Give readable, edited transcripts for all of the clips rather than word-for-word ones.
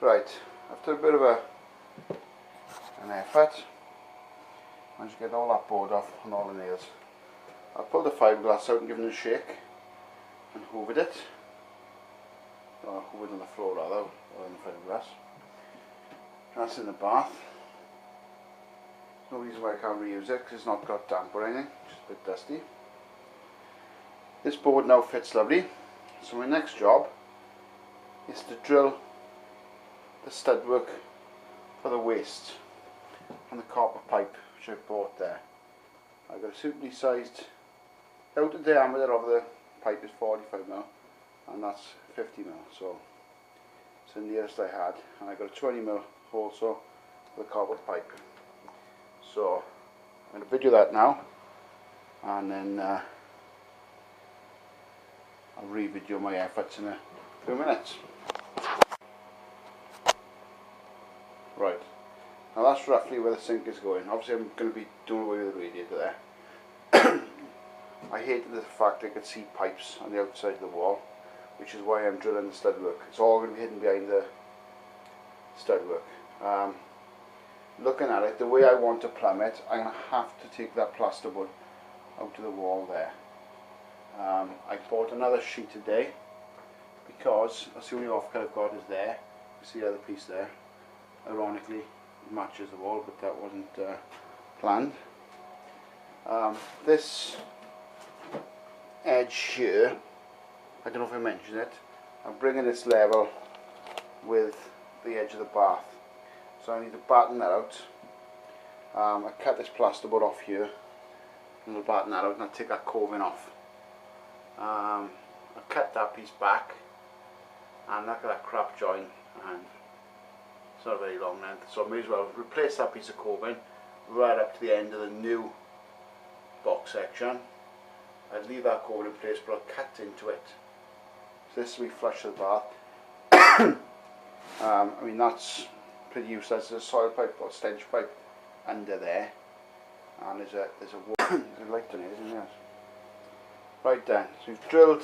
Right, after a bit of an effort, managed to get all that board off and all the nails. I pulled the fiberglass out and given it a shake and hoovered it. Or hoovered on the floor rather, or on the fiberglass. That's in the bath. No reason why I can't reuse it because it's not got damp or anything, just a bit dusty. This board now fits lovely, so my next job is to drill the stud work for the waste and the copper pipe which I bought there. I've got a suitably sized, the outer diameter of the pipe is 45mm and that's 50mm, so it's the nearest I had, and I've got a 20mm hole saw for the copper pipe. So I'm going to video that now and then I'll re-video my efforts in a few minutes. Right, now that's roughly where the sink is going. Obviously I'm going to be doing away with the radiator there. I hated the fact I could see pipes on the outside of the wall, which is why I'm drilling the stud work. It's all going to be hidden behind the stud work. Looking at it, the way I want to plumb it, I'm going to have to take that plasterboard out to the wall there. I bought another sheet today because that's the only offcut I've got is there. You see the other piece there. Ironically, it matches the wall, but that wasn't planned. This edge here, I don't know if I mentioned it, I'm bringing this level with the edge of the bath. So I need to batten that out. I cut this plasterboard off here, and I'll batten that out and I'll take that coving off. I'll cut that piece back and look at that crap joint, and it's not a very long length, so I may as well replace that piece of coving right up to the end of the new box section. I'd leave that coving in place, but I'll cut into it. So this will be flush to the bath. I mean that's pretty useless. There's a soil pipe or stench pipe under there, and there's a light on it, isn't there? Right then, so we've drilled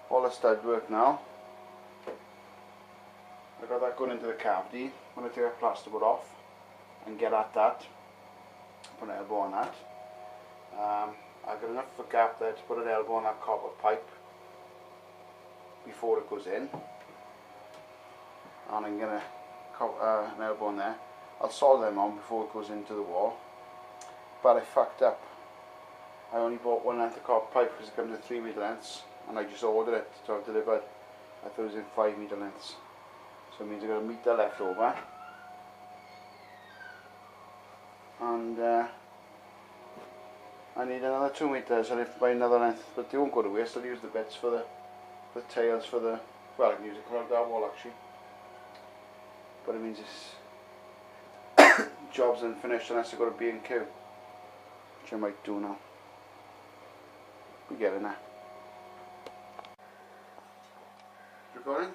all the stud work now. I've got that going into the cavity. I'm going to take a plasterboard off and get at that, put an elbow on that. I've got enough of a gap there to put an elbow on that copper pipe before it goes in, and I'm going to an elbow on there. I'll solder them on before it goes into the wall, but I fucked up. I only bought one length of copper pipe because it comes in 3 metre lengths, and I just ordered it to have delivered. I thought it was in 5 metre lengths, so it means I've got a metre left over, and I need another 2 metres. I have to buy another length, but they won't go to waste. I'll use the bits for the tails for the, well, I can use it around that wall actually, but it means this job's unfinished unless I've got a B&Q, which I might do now. We get in there. Recording?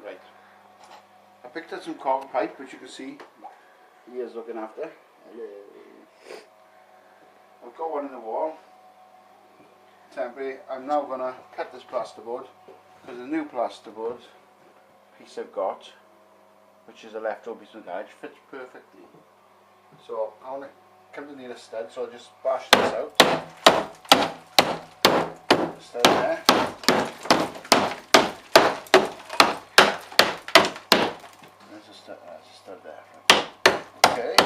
Right. I picked up some copper pipe, which you can see he is looking after. Hello. I've got one in the wall, temporary. I'm now going to cut this plasterboard because the new plasterboard piece I've got, which is a leftover piece of the garage, fits perfectly. So I want to come to need a stud, so I'll just bash this out. Stud there. There's a stud there. Okay.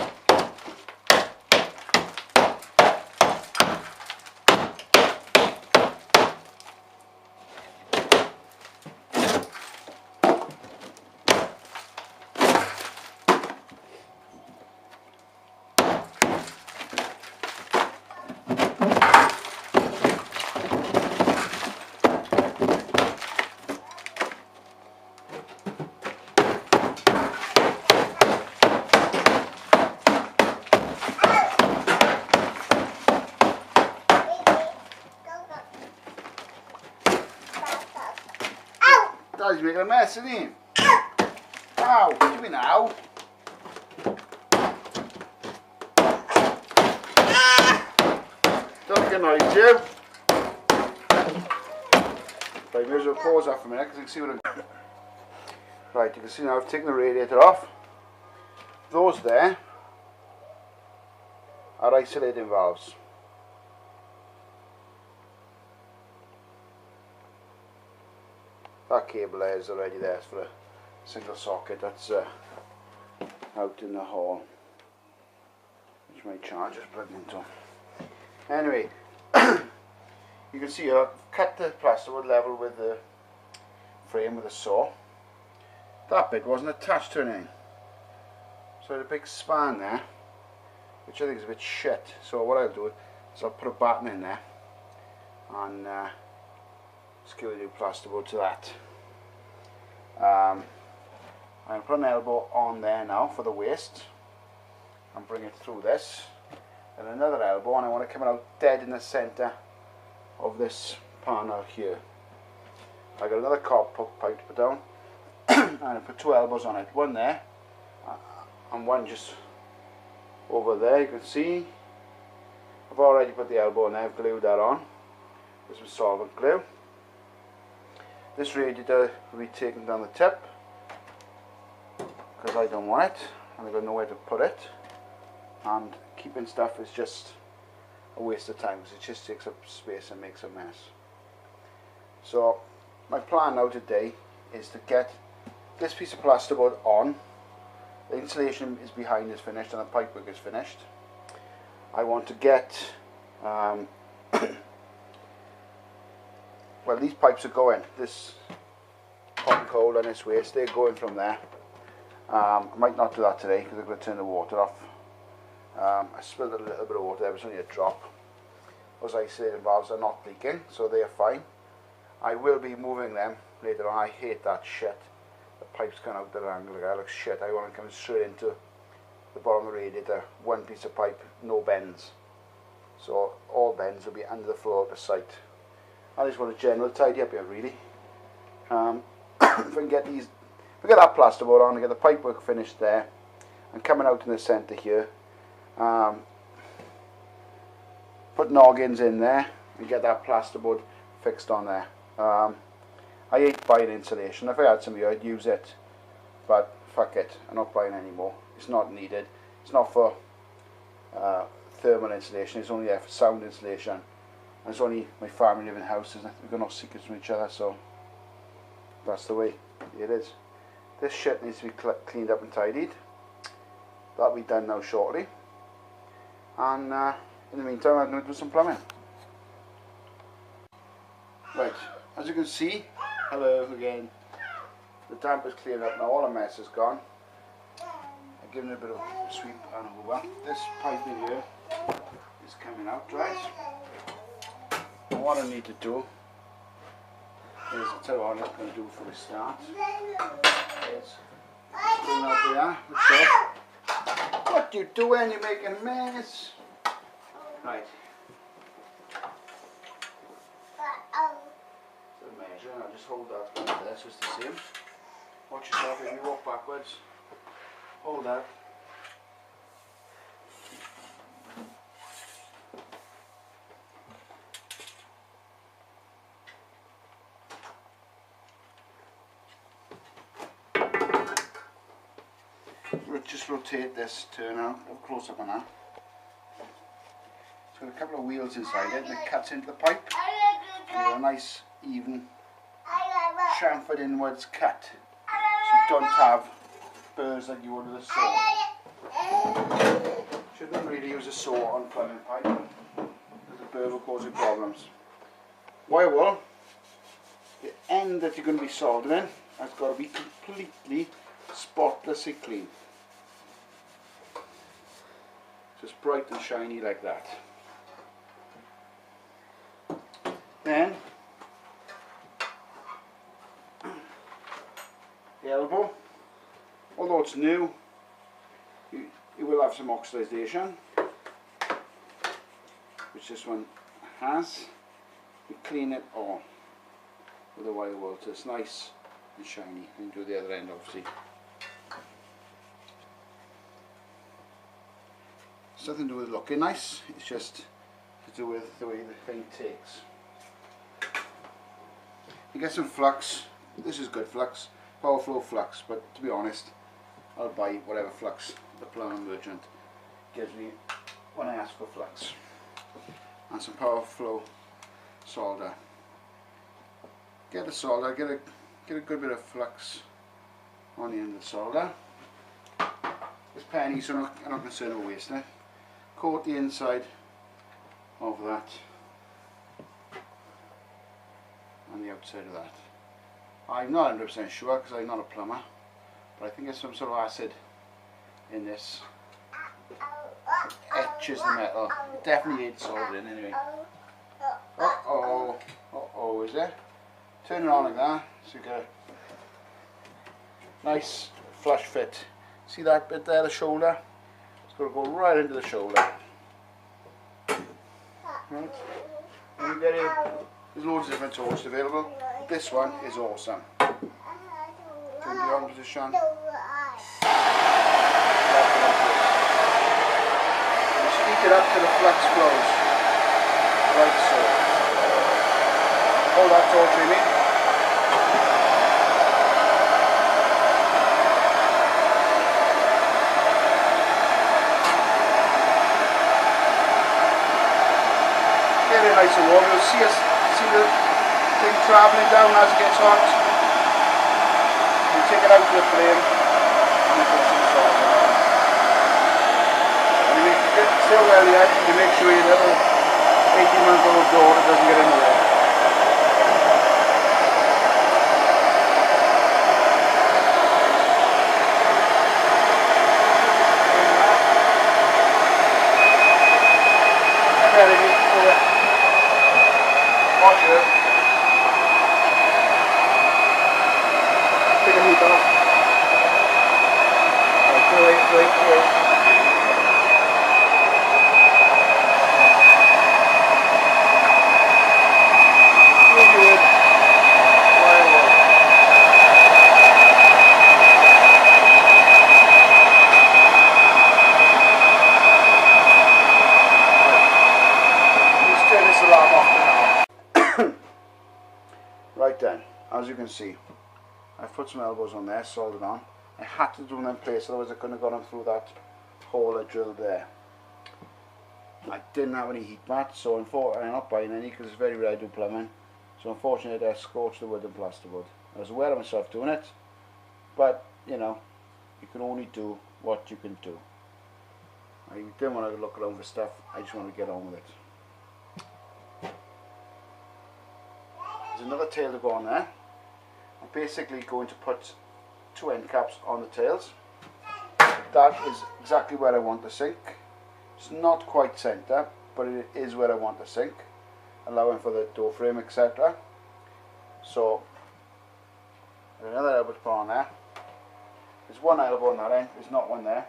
Daddy's making a mess, isn't he? Ow, what do you mean ow? Don't get annoyed, Jim. Right, may as well pause that for a minute because I can see what I'm... Right, you can see now I've taken the radiator off. Those there are isolating valves. That cable there is already there for a single socket. That's out in the hall, which my charger's plugged into. Anyway, you can see I've cut the plasterboard level with the frame with a saw. That bit wasn't attached to anything, so I had a big span there, which I think is a bit shit. So what I'll do is I'll put a batten in there and screw the new plasterboard to that. I'm going to put an elbow on there now for the waste and bring it through this, and another elbow, and I want to come out dead in the centre of this panel here. I got another copper pipe to put down and I put two elbows on it, one there and one just over there. You can see I've already put the elbow in there. I've glued that on with some solvent glue. This radiator will be taken down the tip because I don't want it and I've got nowhere to put it, and keeping stuff is just a waste of time because it just takes up space and makes a mess. So my plan now today is to get this piece of plasterboard on. The insulation is behind is finished and the pipework is finished. I want to get well, these pipes are going, this hot and cold and this waste, they're going from there. I might not do that today because I'm going to turn the water off. I spilled a little bit of water there, but it's only a drop. Those isolating valves are not leaking, so they are fine. I will be moving them later on. I hate that shit. The pipes coming out the angle, that looks shit. I want to come straight into the bottom of the radiator. One piece of pipe, no bends. So all bends will be under the floor of the site. I just want a general tidy up here really. If I can get these, if I get that plasterboard on and get the pipework finished there, and coming out in the centre here, put noggins in there and get that plasterboard fixed on there. I hate buying insulation. If I had some here I'd use it, but fuck it, I'm not buying anymore. It's not needed. It's not for thermal insulation, it's only there for sound insulation. And it's only my family live in houses, we've got no secrets from each other, so that's the way it is. This shit needs to be cleaned up and tidied. That'll be done now shortly. And in the meantime I'm going to do some plumbing. Right, as you can see, hello again, the damp is cleared up now, all the mess is gone. I've given it a bit of a sweep and over. This pipe in here is coming out, right? And what I need to do is, I'll tell you what I'm going to do before we start, is clean out there. What you doing? You're making a mess. Right. Measure, and I'll just hold that one there so it's the same. Watch yourself if you walk backwards. Hold that. We'll just rotate this, turn out, have a close up on that. It's got a couple of wheels inside it and it cuts into the pipe. You've got a nice even chamfered inwards cut, so you don't have burrs like you would with a saw. Shouldn't really use a saw on plumbing pipe because the burr will cause you problems. Wire wool, the end that you're going to be soldering has got to be completely spotlessly clean, just bright and shiny like that. Then the elbow, although it's new, you will have some oxidization, which this one has. You clean it all with a wire wool so it's nice and shiny, and do the other end obviously. It's nothing to do with looking nice, it's just to do with the way the thing takes. You get some flux. This is good flux. power flow flux, but to be honest, I'll buy whatever flux the plumber merchant gives me when I ask for flux. And some power flow solder. Get the solder, get a good bit of flux on the end of the solder. It's penny, so I'm not concerned with wasting it. Coat the inside of that and the outside of that. I'm not 100% sure because I'm not a plumber, but I think there's some sort of acid in this. It etches the metal. It definitely ain't soldering anyway. Uh-oh, is it? Turn it on like that, so you get a nice flush fit. See that bit there, the shoulder? It's got to go right into the shoulder. Right. And you get it. There's loads of different torches available. This one is awesome. Turn the on position. You speed it up to the flux flows. Like so. Hold that torch, Amy. Get it nice and warm. You'll see the thing travelling down as it gets hot. You take it out to the flame and you put some salt on. And you get it still well yet, you make sure your little 18-month-old daughter doesn't get in the way. Watch it. Take a heat off. Wait. Let's turn this alarm off now. Right then, as you can see, I've put some elbows on there, soldered on. I had to do them in place, otherwise I couldn't have got them through that hole I drilled there. I didn't have any heat mats, so I'm not buying any because it's very rare I do plumbing. So unfortunately I scorched the wood and plasterboard. I was aware of myself doing it, but you know, you can only do what you can do. I didn't want to look around for stuff, I just wanted to get on with it. There's another tail to go on there. I'm basically going to put 2 end caps on the tails. That is exactly where I want the sink. It's not quite centre, but it is where I want the sink, allowing for the door frame, etc. So there's another elbow to put on there. There's one elbow on that end, there's not one there.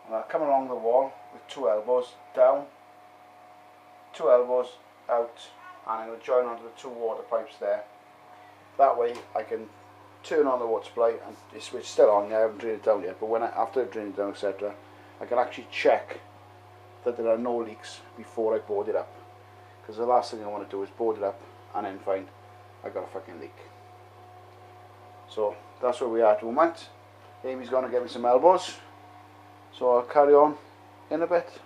And I'll come along the wall with 2 elbows down, 2 elbows out, and I'm going to join onto the 2 water pipes there. That way I can turn on the water supply, and the switch is still on there, I haven't drained it down yet, but after I drain it down, etc., I can actually check that there are no leaks before I board it up. Because the last thing I want to do is board it up and then find I got a fucking leak. So that's where we are at the moment. Amy's going to get me some elbows, so I'll carry on in a bit.